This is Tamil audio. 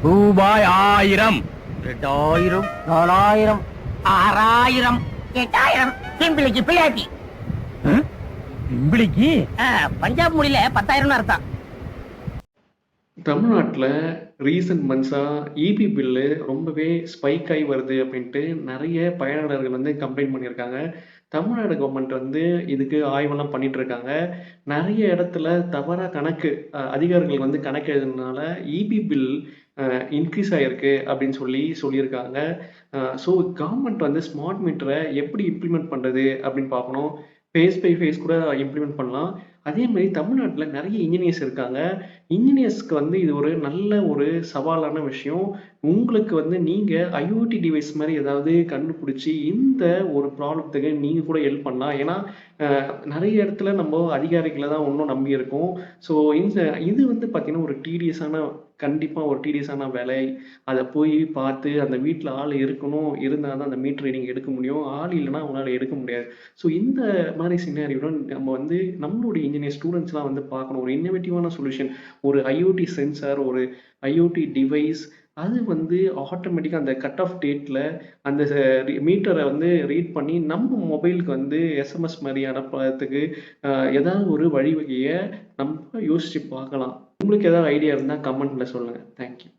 ரூபாய் 1000. 2000 4000 6000 8000 சிம்பிளிக்கு பிள்ளையாட்டி. இம்பிளிக்கு பஞ்சாப் மொழியில 10,000 அர்த்தம். தமிழ்நாட்டில் ரீசன்ட் மந்த்ஸாக இபி பில்லு ரொம்பவே ஸ்பைக் ஆகி வருது அப்படின்ட்டு நிறைய பயனாளர்கள் வந்து கம்ப்ளைண்ட் பண்ணியிருக்காங்க. தமிழ்நாடு கவர்மெண்ட் வந்து இதுக்கு ஆய்வெல்லாம் பண்ணிட்டு இருக்காங்க. நிறைய இடத்துல தவறாக கணக்கு அதிகாரிகள் வந்து கணக்கு எழுதுனால இபி பில் இன்க்ரீஸ் ஆகிருக்கு அப்படின்னு சொல்லியிருக்காங்க. ஸோ கவர்மெண்ட் வந்து ஸ்மார்ட் மீட்டரை எப்படி இம்ப்ளிமெண்ட் பண்ணுறது அப்படின்னு பார்க்கணும். ஃபேஸ் பை ஃபேஸ் கூட இம்ப்ளிமெண்ட் பண்ணலாம். அதே மாதிரி தமிழ்நாட்டில் நிறைய இன்ஜினியர்ஸ் இருக்காங்க. இன்ஜினியர்ஸ்க்கு வந்து இது ஒரு நல்ல ஒரு சவாலான விஷயம். உங்களுக்கு வந்து நீங்கள் ஐஓடி டிவைஸ் மாதிரி ஏதாவது கண்டுபிடிச்சி இந்த ஒரு ப்ராப்ளத்துக்கு நீங்கள் கூட ஹெல்ப் பண்ணலாம். ஏன்னா நிறைய இடத்துல நம்ம அதிகாரிகளை தான் இன்னும் நம்பி இருக்கோம். ஸோ இது வந்து பார்த்தீங்கன்னா ஒரு கண்டிப்பாக ஒரு டீடியஸான வேலை. அதை போய் பார்த்து அந்த வீட்டில் ஆள் இருக்கணும், இருந்தால் தான் அந்த மீட்டர் ரீடிங் எடுக்க முடியும். ஆள் இல்லைன்னா அவங்களால எடுக்க முடியாது. ஸோ இந்த மாதிரி சினாரியோட நம்ம வந்து நம்மளுடைய இன்ஜினியர் ஸ்டூடெண்ட்ஸ்லாம் வந்து பார்க்கணும். ஒரு இன்னோவேட்டிவான சொல்யூஷன், ஒரு ஐஓடி சென்சார், ஒரு ஐஓடி டிவைஸ், அது வந்து ஆட்டோமேட்டிக்காக அந்த கட் ஆஃப் டேட்டில் அந்த மீட்டரை வந்து ரீட் பண்ணி நம்ம மொபைலுக்கு வந்து எஸ்எம்எஸ் மாதிரி அனுப்புறதுக்கு ஏதாவது ஒரு வழிவகையை நம்ம யோசித்து பார்க்கலாம். உங்களுக்கு ஏதாவது ஐடியா இருந்தால் கமெண்ட்டில் சொல்லுங்கள். தேங்க்யூ.